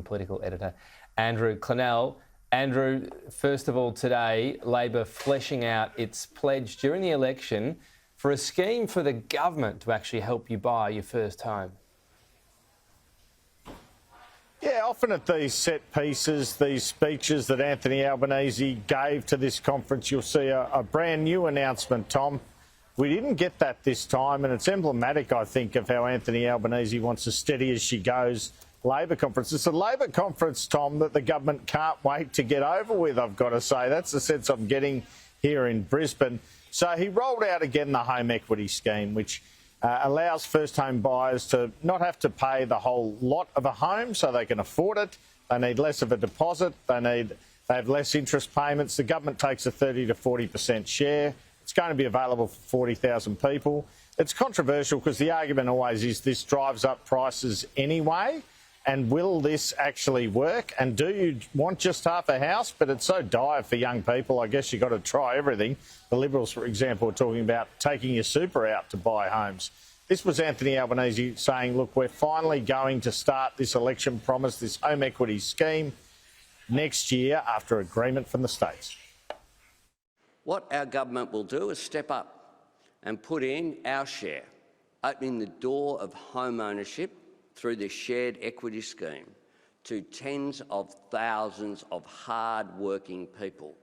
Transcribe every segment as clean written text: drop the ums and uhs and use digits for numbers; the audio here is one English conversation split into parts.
Political Editor Andrew Clennell. Andrew, first of all, today, Labor fleshing out its pledge during the election for a scheme for the government to actually help you buy your first home. Yeah, often at these set pieces, these speeches that Anthony Albanese gave to this conference, you'll see a brand new announcement, Tom. We didn't get that this time, and it's emblematic, I think, of how Anthony Albanese wants a steady as she goes Labor conference. It's a Labor conference, Tom, that the government can't wait to get over with, I've got to say. That's the sense I'm getting here in Brisbane. So he rolled out again the home equity scheme, which allows first home buyers to not have to pay the whole lot of a home so they can afford it. They need less of a deposit. They have less interest payments. The government takes a 30 to 40% share. It's going to be available for 40,000 people. It's controversial because the argument always is this drives up prices anyway. And will this actually work? And do you want just half a house? But it's so dire for young people, I guess you've got to try everything. The Liberals, for example, are talking about taking your super out to buy homes. This was Anthony Albanese saying, look, we're finally going to start this election promise, this home equity scheme, next year after agreement from the states. What our government will do is step up and put in our share, opening the door of home ownership through this shared equity scheme to tens of thousands of hard-working people.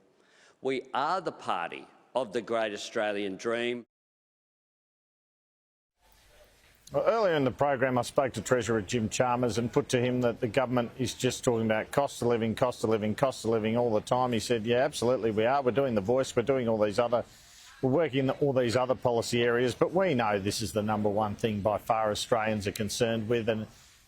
We are the party of the great Australian dream. Well, earlier in the program, I spoke to Treasurer Jim Chalmers and put to him that the government is just talking about cost of living, cost of living, cost of living all the time. He said, yeah, absolutely we are. We're doing the voice, we're doing all these other, we're working in all these other policy areas, but we know this is the number one thing by far Australians are concerned with. And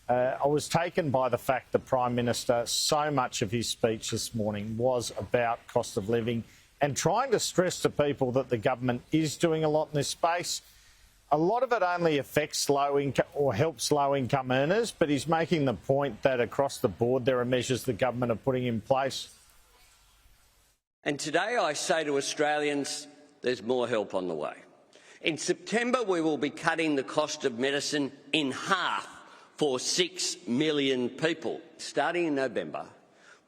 I was taken by the fact the Prime Minister, so much of his speech this morning was about cost of living and trying to stress to people that the government is doing a lot in this space. A lot of it only affects low income or helps low income earners, but he's making the point that across the board there are measures the government are putting in place. And today I say to Australians, there's more help on the way. In September we will be cutting the cost of medicine in half for 6 million people. Starting in November,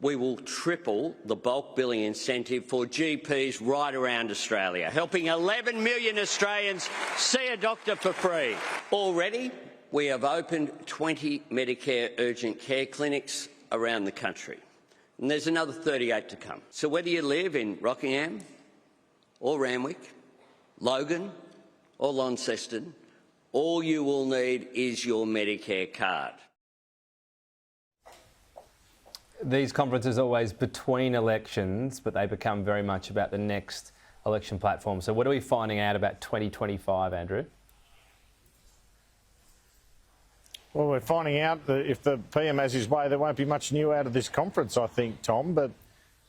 we will triple the bulk billing incentive for GPs right around Australia, helping 11 million Australians see a doctor for free. Already, we have opened 20 Medicare urgent care clinics around the country, and there's another 38 to come. So whether you live in Rockingham or Randwick, Logan or Launceston, all you will need is your Medicare card. These conferences are always between elections, but they become very much about the next election platform. So what are we finding out about 2025, Andrew? Well, we're finding out that if the PM has his way, there won't be much new out of this conference, I think, Tom. But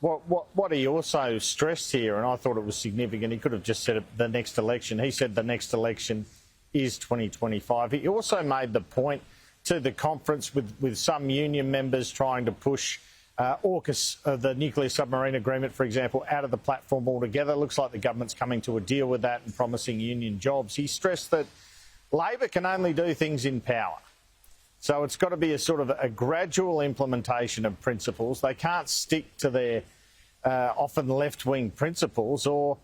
what he also stressed here, and I thought it was significant, he could have just said it, the next election. He said the next election is 2025. He also made the point to the conference with some union members trying to push AUKUS, the nuclear submarine agreement, for example, out of the platform altogether. It looks like the government's coming to a deal with that and promising union jobs. He stressed that Labor can only do things in power. So it's got to be a sort of a gradual implementation of principles. They can't stick to their often left-wing principles, or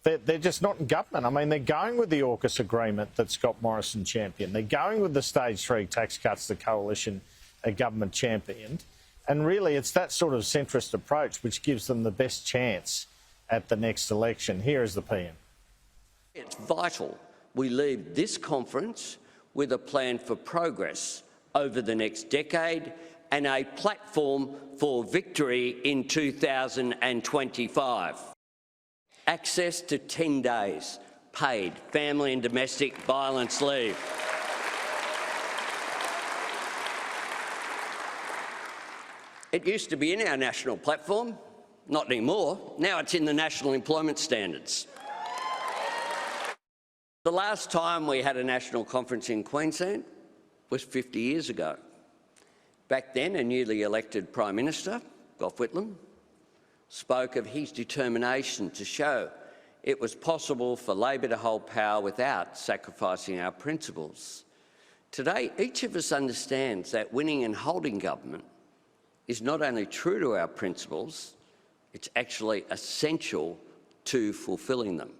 they're just not in government. I mean, they're going with the AUKUS agreement that Scott Morrison championed. They're going with the stage 3 tax cuts the coalition government championed. And really, it's that sort of centrist approach which gives them the best chance at the next election. Here is the PM. It's vital we leave this conference with a plan for progress over the next decade and a platform for victory in 2025. Access to 10 days paid family and domestic violence leave. It used to be in our national platform, not anymore. Now it's in the National Employment Standards. The last time we had a national conference in Queensland was 50 years ago. Back then, a newly elected Prime Minister, Gough Whitlam, spoke of his determination to show it was possible for Labor to hold power without sacrificing our principles. Today, each of us understands that winning and holding government is not only true to our principles, it's actually essential to fulfilling them.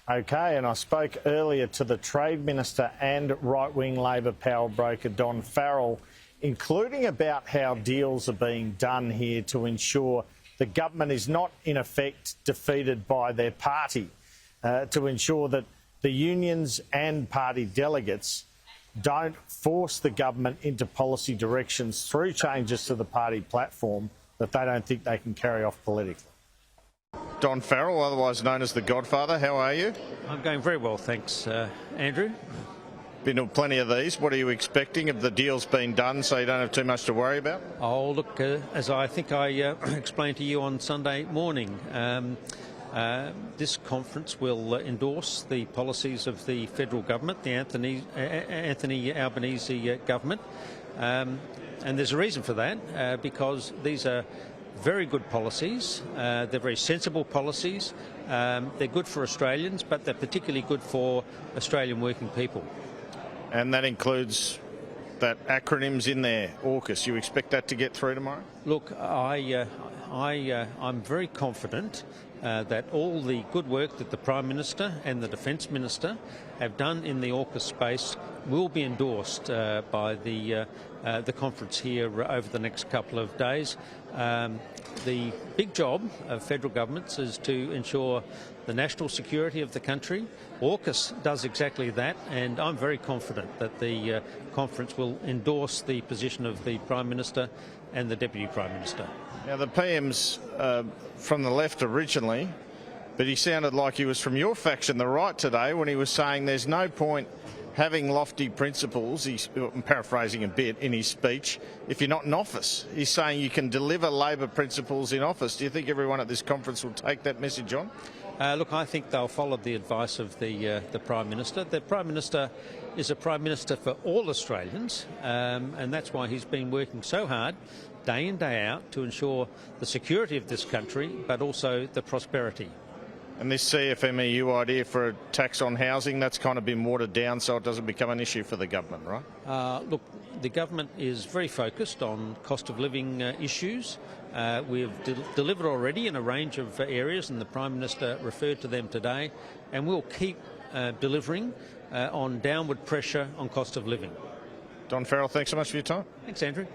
Okay, and I spoke earlier to the Trade Minister and right-wing Labor power broker Don Farrell, including about how deals are being done here to ensure the government is not, in effect, defeated by their party, to ensure that the unions and party delegates don't force the government into policy directions through changes to the party platform that they don't think they can carry off politically. Don Farrell, otherwise known as the Godfather, how are you? I'm going very well, thanks, Andrew. Been to plenty of these. What are you expecting? Have the deals been done so you don't have too much to worry about? Oh, look, as I think I explained to you on Sunday morning, this conference will endorse the policies of the federal government, the Anthony Albanese government, and there's a reason for that, because these are very good policies. They're very sensible policies. They're good for Australians, but they're particularly good for Australian working people. And that includes that acronym's in there, AUKUS. You expect that to get through tomorrow? Look, I'm very confident that all the good work that the Prime Minister and the Defence Minister have done in the AUKUS space will be endorsed by the conference here over the next couple of days. The big job of federal governments is to ensure the national security of the country. AUKUS does exactly that, and I'm very confident that the conference will endorse the position of the Prime Minister and the Deputy Prime Minister. Now, the PM's from the left originally, but he sounded like he was from your faction, the right, today, when he was saying there's no point having lofty principles, I'm paraphrasing a bit in his speech, if you're not in office. He's saying you can deliver Labor principles in office. Do you think everyone at this conference will take that message on? Look, I think they'll follow the advice of the Prime Minister. The Prime Minister is a Prime Minister for all Australians, and that's why he's been working so hard, day in, day out, to ensure the security of this country, but also the prosperity. And this CFMEU idea for a tax on housing, that's kind of been watered down so it doesn't become an issue for the government, right? Look, the government is very focused on cost of living issues. We've delivered already in a range of areas, and the Prime Minister referred to them today, and we'll keep delivering on downward pressure on cost of living. Don Farrell, thanks so much for your time. Thanks, Andrew.